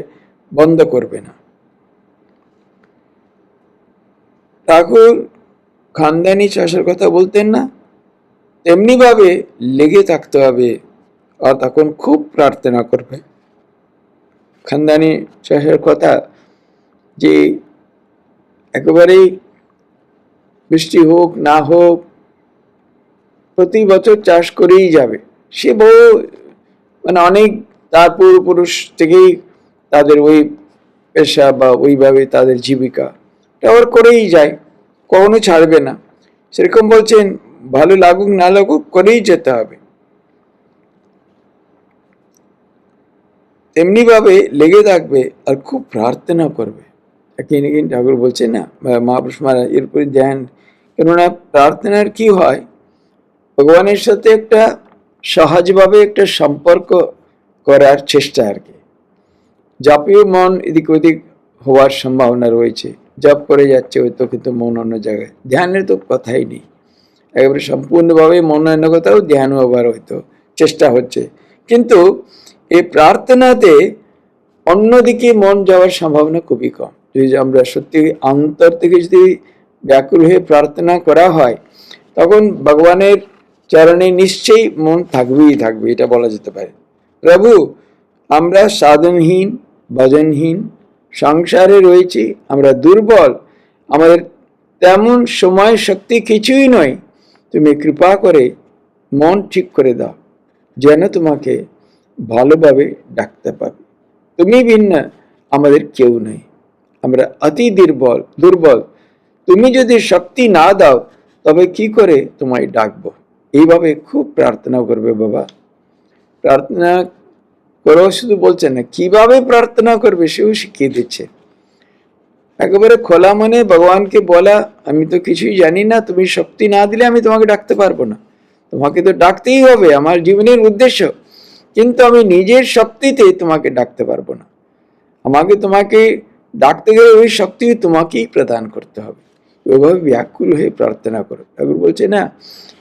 বন্ধ করবে না। ঠাকুর খানদানি চাষের কথা বলতেন না, তেমনি ভাবে লেগে থাকতে হবে, আর তখন খুব প্রার্থনা করবে। খানদানি চাষের কথা, যে একেবারেই বৃষ্টি হোক না হোক প্রতি বছর চাষ করেই যাবে। সে বহু অনেক তার পূর্বপুরুষ থেকেই তাদের ওই পেশা বা ওইভাবে তাদের জীবিকা ব্যবহার করেই যায়, কখনো ছাড়বে না। সেরকম বলছেন, ভালো লাগুক না লাগুক করেই যেতে হবে। তেমনি ভাবে লেগে থাকবে আর খুব প্রার্থনা করবে। ঠাকুর বলছেন না, মহাপুরুষ মহারাজ এরপরে ধ্যান, কেননা প্রার্থনার কি হয়, ভগবানের সাথে একটা সহজভাবে একটা সম্পর্ক করার চেষ্টা আর কি। জপেও মন এদিক ওদিক হওয়ার সম্ভাবনা রয়েছে, জপ করে যাচ্ছে হয়তো, কিন্তু মন অন্য জায়গায়। ধ্যানের তো কথাই নেই, একেবারে সম্পূর্ণভাবে মন অন্য কোথাও, ধ্যানও আবার হয়তো চেষ্টা হচ্ছে, কিন্তু এই প্রার্থনাতে অন্যদিকে মন যাওয়ার সম্ভাবনা খুবই কম। যদি আমরা সত্যি অন্তর থেকে যদি ব্যাকুল হয়ে প্রার্থনা করা হয়, তখন ভগবানের চরণে নিশ্চয়ই মন থাকবেই থাকবে, এটা বলা যেতে পারে। প্রভু, আমরা সাধনহীন, ভজনহীন, সংসারে রয়েছি, আমরা দুর্বল, আমাদের তেমন সময় শক্তি কিছুই নয়, তুমি কৃপা করে মন ঠিক করে দাও, যেন তোমাকে ভালোভাবে ডাকতে পারি। তুমি ভিন্ন আমাদের কেউ নেই, আমরা অতি দুর্বল। তুমি যদি শক্তি না দাও তবে কি করে তোমায় ডাকবো। এইভাবে খুব প্রার্থনা করবে বাবা। প্রার্থনা করো শুধু বলছে না, কিভাবে প্রার্থনা করবে সেও শিখিয়ে দিচ্ছে। একেবারে খোলা মনে ভগবানকে বলা, আমি তো কিছুই জানি না, তুমি শক্তি না দিলে আমি তোমাকে ডাকতে পারবো না। তোমাকে তো ডাকতেই হবে, আমার জীবনের উদ্দেশ্য, কিন্তু আমি নিজের শক্তিতে তোমাকে ডাকতে পারবো না। তোমাকে ডাকতে গেলে ওই শক্তি তোমাকেই প্রদান করতে হবে। ওইভাবে ব্যাকুল হয়ে প্রার্থনা করো। ঠাকুর বলছে না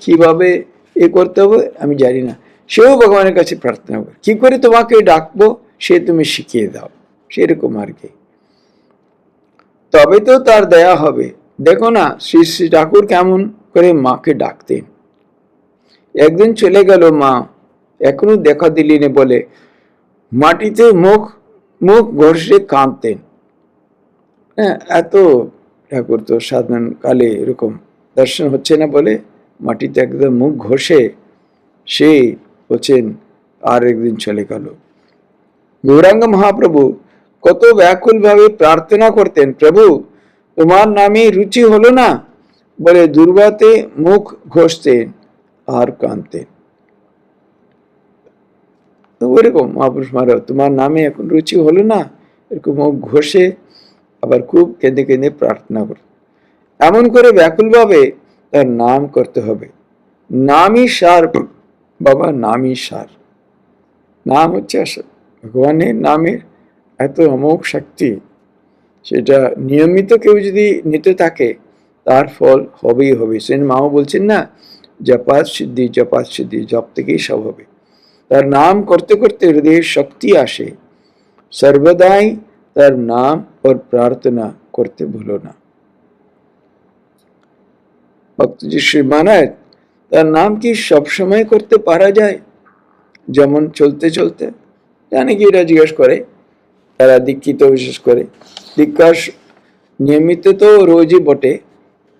কিভাবে এ করতে হবে আমি জানি না, সেও ভগবানের কাছে প্রার্থনা করে কি করে তোমাকে ডাকবো সে তুমি শিখিয়ে দাও, সেরকম আর কি, তবে তো তার দয়া হবে। দেখো না শ্রী শ্রী ঠাকুর কেমন করে মাকে ডাকতেন। একদিন চলে গেল মা, এখনো দেখা দিলি না বলে মাটিতে মুখ ঘষে কাঁদতেন। হ্যাঁ, এত ঠাকুর তো সাধারণ কালে এরকম দর্শন হচ্ছে না বলে মাটিতে একদম মুখ ঘষে সে বলছেন আর একদিন চলে গেল। গৌরাঙ্গ মহাপ্রভু কত ব্যাকুল ভাবে প্রার্থনা করতেন, প্রভু তোমার নামে রুচি হলো না বলে দুর্বাতে মুখ ঘষতেন আর কাঁদতেন। ওইরকম মহাপুরুষ মহারাজ তোমার নামে এখন রুচি হলো না, এরকম মুখ ঘষে আবার খুব কেঁদে কেঁদে প্রার্থনা করে। এমন করে ব্যাকুল ভাবে তার নাম করতে হবে। নামই সার বাবা, নামই সার। নাম হচ্ছে আসল, ভগবানের নামের এত অমোঘ শক্তি, সেটা নিয়মিত কেউ যদি নিতে থাকে তার ফল হবেই হবে। সেন মাও বলছেন না, জপাত সিদ্ধি জপ থেকেই সব হবে। তার নাম করতে করতে হৃদয়ের শক্তি আসে। সর্বদাই তার নাম और প্রার্থনা করতে ভুলো না। ভক্তজি শ্রী মানায় তার নাম কি সবসময় করতে পারা যায়? যেমন চলতে চলতে, জানে কি এটা জিজ্ঞেস করে তারা দীক্ষিত, বিশেষ করে দীক্ষা নিয়মিত তো রোজই বটে,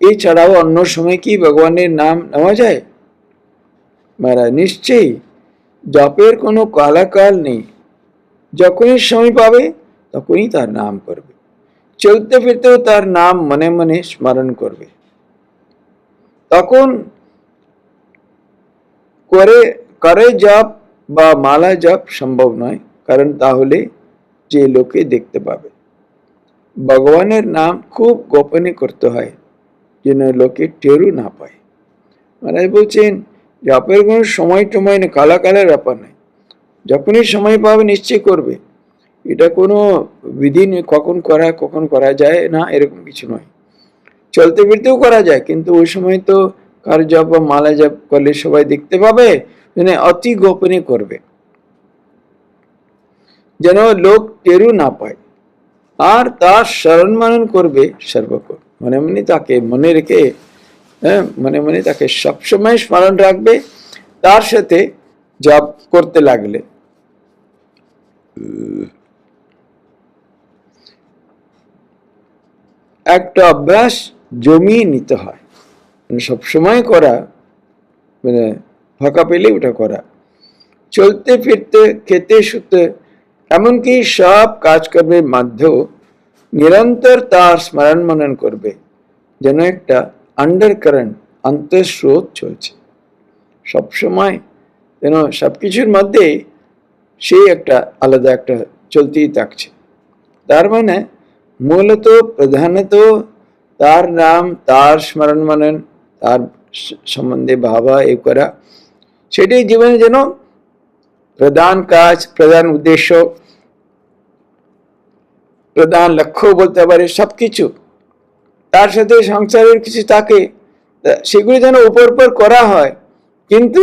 এছাড়াও অন্য সময় কি ভগবানের নাম নেওয়া যায়? মহারাজ নিশ্চয়ই, জপের কোনো কালাকাল নেই, যখনই সময় পাবে তখনই তার নাম করবে। চলতে ফিরতেও তার নাম মনে মনে স্মরণ করবে। তখন করে জপ বা মালা জপ সম্ভব নয়, কারণ তাহলে যে লোকে দেখতে পাবে। ভগবানের নাম খুব গোপনে করতে হয় যেন লোকে টেরও না পায়। মহারাজ বলছেন জপের কোনো সময় টময় না, কালাকালের ব্যাপার নাই, যখনই সময় পাবে নিশ্চয় করবে। এটা কোনো বিধি নেই কখন করা যায় না, এরকম কিছু নয়। চলতে ফিরতেও করা যায়, কিন্তু ওই সময় তো কার জপ বা মালা জপ করলে সবাই দেখতে পাবে, মানে অতি গোপনে করবে যেন লোক টেরও না পায়। আর তার স্মরণ মানন করবে সর্বক্ষণ, মনে মনে তাকে মনে রেখে, মনে মনে তাকে সবসময় স্মরণ রাখবে। তার সাথে জপ করতে লাগলে একটা অভ্যাস জমিয়ে নিতে হয়, মানে সবসময় করা, মানে ফাঁকা পেলে ওটা করা। চলতে ফিরতে, খেতে শুতে, এমনকি সব কাজকর্মের মধ্যেও নিরন্তর তার স্মরণ মনন করবে, যেন একটা আন্ডার কারেন্ট, অন্তঃস্রোত চলছে সবসময়, যেন সবকিছুর মধ্যে সে একটা আলাদা একটা চলতেই থাকছে। তার মানে মূলত প্রধানত তার নাম, তার স্মরণ মনন, তার সম্বন্ধে ভাবা এ করা, সেটাই জীবনে যেন প্রধান কাজ, প্রধান উদ্দেশ্য, প্রধান লক্ষ্য বলতে পারে। সবকিছু তার সাথে সংসারের কিছু থাকে, সেগুলি যেন উপর করা হয়, কিন্তু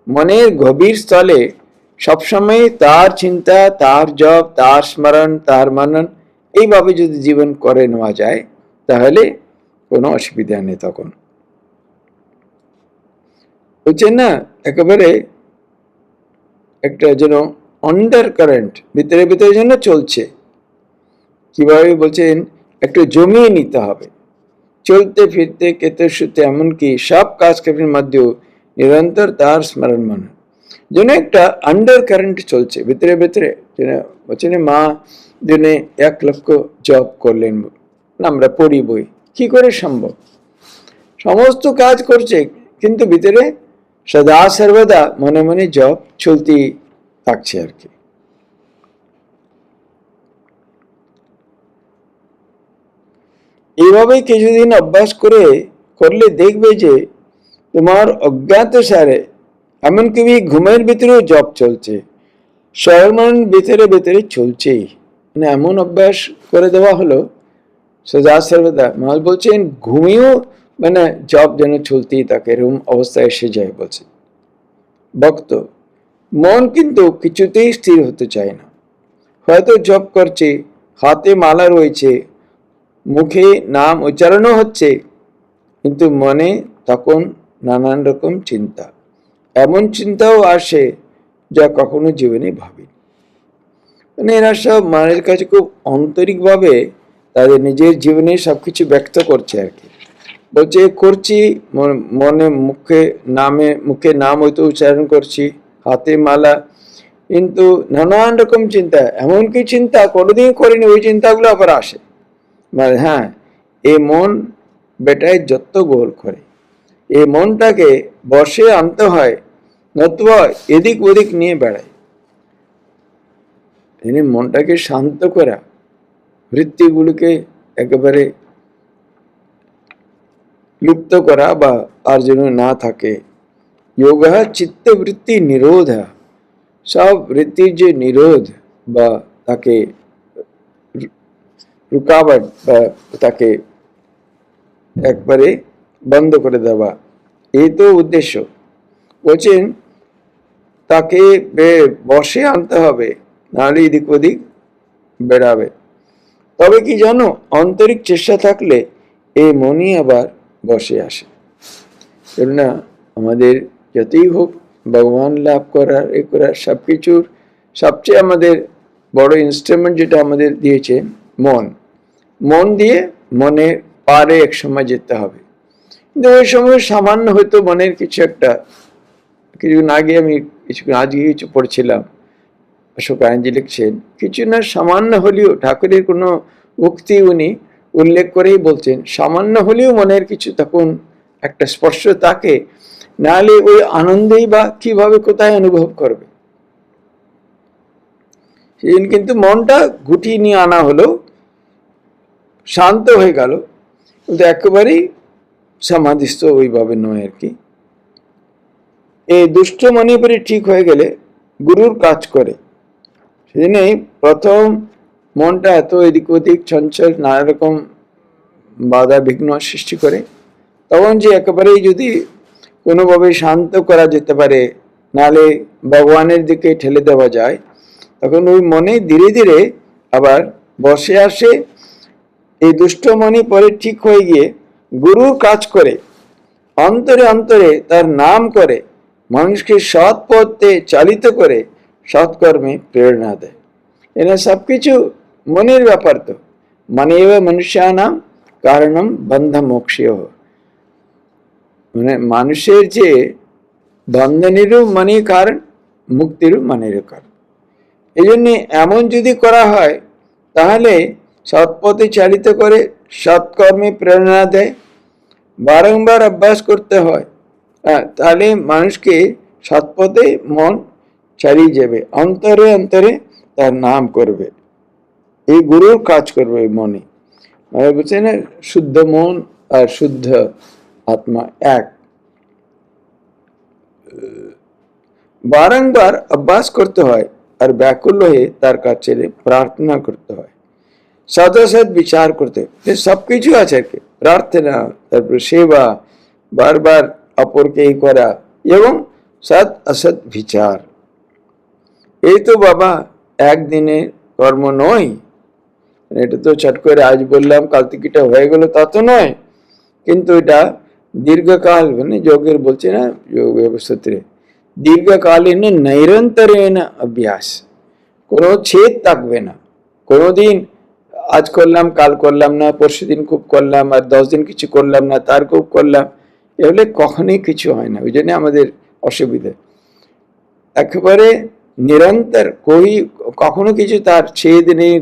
মনের গভীর স্থলে সবসময় তার চিন্তা, তার জপ, তার স্মরণ, তার মনন, এইভাবে যদি জীবন করে নেওয়া যায় তাহলে কোনো অসুবিধা নেই। তখন বলছেন না একেবারে একটা যেন আন্ডার কারেন্ট ভিতরে ভিতরে যেন চলছে। কিভাবে বলছেন, একটু জমিয়ে নিতে হবে। চলতে ফিরতে, খেতে শুতে, এমনকি সব কাজকর্মের মধ্যেও নিরন্তর তার স্মরণ মনন, যেন একটা আন্ডার কারেন্ট চলছে ভিতরে ভিতরে। বলছেন মা দিনে 1,00,000 জপ করলেন, আমরা পড়ি বই, কি করে সম্ভব? সমস্ত কাজ করছে কিন্তু ভিতরে সদা সর্বদা মনে মনে জপ চলতেই থাকছে আর কি। এইভাবে কিছুদিন অভ্যাস করলে দেখবে যে তোমার অজ্ঞাত সারে এমনকি ঘুমের ভিতরেও জপ চলছে, স্বয়ং ভিতরে ভিতরে চলছেই, মানে এমন অভ্যাস করে দেওয়া হলো সদা সর্বদা। মহারাজ বলছেন ঘুমিয়েও মানে জপ যেন চলতেই থাকে, এরকম অবস্থা এসে যায়। বলছে ভক্ত মন কিন্তু কিছুতেই স্থির হতে চায় না, হয়তো জপ করছে, হাতে মালা রয়েছে, মুখে নাম উচ্চারণও হচ্ছে, কিন্তু মনে তখন নানান রকম চিন্তা, এমন চিন্তাও আসে যা কখনো জীবনে ভাবিনি। মানে এরা সব মায়ের কাছে খুব আন্তরিকভাবে তাদের নিজের জীবনে সবকিছু ব্যক্ত করছে আর কি। বলছে করছি, মনে মুখে নাম হয়তো উচ্চারণ করছি, হাতে মালা, কিন্তু নানান রকম চিন্তা, এমনকি চিন্তা কোনোদিন করিনি ওই চিন্তাগুলো আবার আসে। মানে হ্যাঁ, এই মন বেটায় যত গোল করে, এই মনটাকে বশে আনতে হয়, নতুবা এদিক ওদিক নিয়ে বেড়ায়। মনটাকে শান্ত করা, বৃত্তিগুলোকে একেবারে লুপ্ত করা বা আর যেন না থাকে। যোগা চিত্তবৃত্তি নিরোধ, সব বৃত্তির যে নিরোধ বা তাকে রুকাবট বা তাকে একবারে বন্ধ করে দেওয়া, এই তো উদ্দেশ্য। বলছেন তাকে বশে আনতে হবে, নাহলে এদিক ওদিক বেড়াবে। তবে কি জানো, আন্তরিক চেষ্টা থাকলে এই মনই আবার বসে আসে। কেননা আমাদের যতই হোক ভগবান লাভ করার এ করার সবকিছুর সবচেয়ে আমাদের বড় ইনস্ট্রুমেন্ট যেটা আমাদের দিয়েছে মন। মন দিয়ে মনের পারে এক সময় যেতে হবে। কিন্তু ওই সময় সামান্য হয়তো মনের কিছু একটা, কিছুদিন আগে আমি আজকে কিছু পড়ছিলাম, অশোকানন্দজি লিখছেন, কিছু না সামান্য হলেও ঠাকুরের কোনো উক্তি উনি উল্লেখ করেই বলছেন, সামান্য হলেও মনের কিছু তখন একটা স্পর্শ থাকে, নাহলে ওই আনন্দেই বা কিভাবে কোথায় অনুভব করবে। সেদিন কিন্তু মনটা গুটিয়ে নিয়ে আনা হলো, শান্ত হয়ে গেল, কিন্তু একেবারেই সমাধিস্থ ওইভাবে নয় আর কি। এই দুষ্ট মণিপুরি ঠিক হয়ে গেলে গুরুর কাজ করে। সেদিনেই প্রথম মনটা এত এদিক ওদিক চঞ্চল, নানা রকম বাধা বিঘ্ন সৃষ্টি করে, তখন যে একেবারেই যদি কোনোভাবে শান্ত করা যেতে পারে, নালে ভগবানের দিকে ঠেলে দেওয়া যায়, তখন ওই মনে ধীরে ধীরে আবার বসে আসে। এই দুষ্ট মনি পরে ঠিক হয়ে গিয়ে গুরুর কাজ করে, অন্তরে অন্তরে তার নাম করে, মানুষকে সৎ পথে চালিত করে, সৎকর্মে প্রেরণা দেয়। এরা সবকিছু মনের ব্যাপার। তো মানে মনুষ্যানাম কারণম বন্ধ মোক্ষেয়, মানে মানুষের যে বন্ধনেরও মানে কারণ, মুক্তিরও মানেরও কারণ। এই জন্য এমন যদি করা হয় তাহলে সৎপথে চালিত করে, সৎকর্মে প্রেরণা দেয়, বারংবার অভ্যাস করতে হয়, তাহলে মানুষকে সৎপথে মন চালিয়ে যাবে, অন্তরে অন্তরে তার নাম করবে, এই গুরুর কাজ করবে মনে। মানে বলছে না, শুদ্ধ মন আর শুদ্ধ আত্মা এক। বারংবার অভ্যাস করতে হয়, আর ব্যাকুল হয়ে তার কাছে প্রার্থনা করতে হয়, সদসৎ বিচার করতে হয়। সবকিছু আছে আর কি, প্রার্থনা, তারপর সেবা, বারবার অপরকে করা, এবং সৎ অসৎ বিচার। এই তো বাবা একদিনে কর্ম নয়, এটা তো চট করে আজ বললাম কাল থেকে এটা হয়ে গেল তা তো নয়, কিন্তু এটা দীর্ঘকাল, মানে যোগের বলছে না, যোগ সূত্রে দীর্ঘকালীন নৈরন্তরেণ অভ্যাস, কোনো ছেদ থাকবে না। কোনোদিন আজ করলাম কাল করলাম না, পরশু দিন খুব করলাম, আর 10 দিন কিছু করলাম না, তার খুব করলাম, এগুলো কখনোই কিছু হয় না। ওই জন্য আমাদের অসুবিধা। একেবারে নিরন্তর কখনো কিছু তার ছেদ নেই,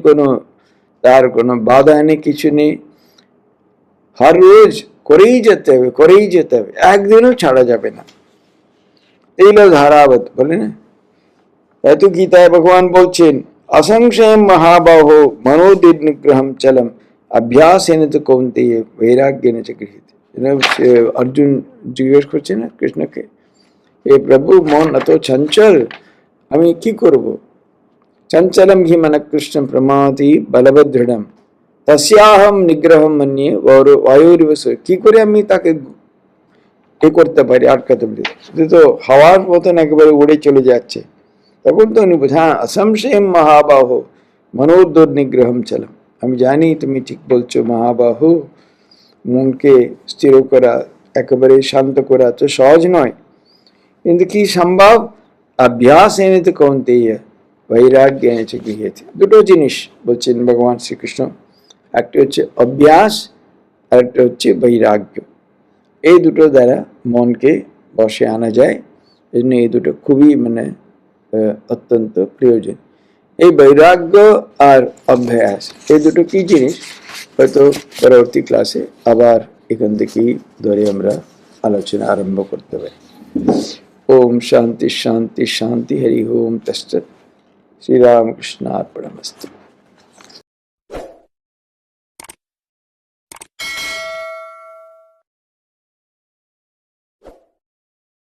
তার কোনো বাধা নেই, কিছু নেই, হর রোজ করেই যেতে হবে, করেই যেতে হবে, একদিনও ছাড়া যাবে না। এই হলো ধারাবত, বলে না? এত গীতায় ভগবান বলছেন असंशयम महाबाहो मनोदित निग्रहम चलम अभ्यासेन तो कौन्तेय वैराग्येन च गृह्यते। अर्जुन জিজ্ঞেস করছে না কৃষ্ণকে, হে প্রভু, মন এত চঞ্চল, আমি কি করব? চঞ্চলম হি মন কৃষ্ণ প্রমাতি বলবদৃঢ়ম তস্যাহম নিগ্রহম মন্যে বায়ুরিব। কি করে আমি তাকে এ করতে পারি, আটকাতে পারি? তো হাওয়ার মতন একেবারে উড়ে চলে যাচ্ছে। তখন তো উনি বোঝা, অসংশয়ম মহাবাহু মনোদ্যোর নিগ্রহম চলম। আমি জানি তুমি ঠিক বলছো মহাবাহু, মনকে স্থির করা, একেবারে শান্ত করা তো সহজ নয়, কিন্তু কি সম্ভব? অভ্যাস এনে তো কৌন্তেয় বৈরাগ্য এনেছে গৃহীতে। দুটো জিনিস বলছেন ভগবান শ্রীকৃষ্ণ, একটা হচ্ছে অভ্যাস আর একটা হচ্ছে বৈরাগ্য। এই দুটো দ্বারা মনকে বশে আনা যায়। এই জন্য এই দুটো খুবই অত্যন্ত প্রয়োজন। এই বৈরাগ্য আর অভ্যাস, এই দুটো কি জিনিস হয়তো পরবর্তী ক্লাসে আবার এখান থেকেই ধরে আমরা আলোচনা আরম্ভ করতে পারি। ওম শান্তি শান্তি শান্তি, হরি ওম তৎসৎ। শ্রীরামকৃষ্ণার্পণমস্তু।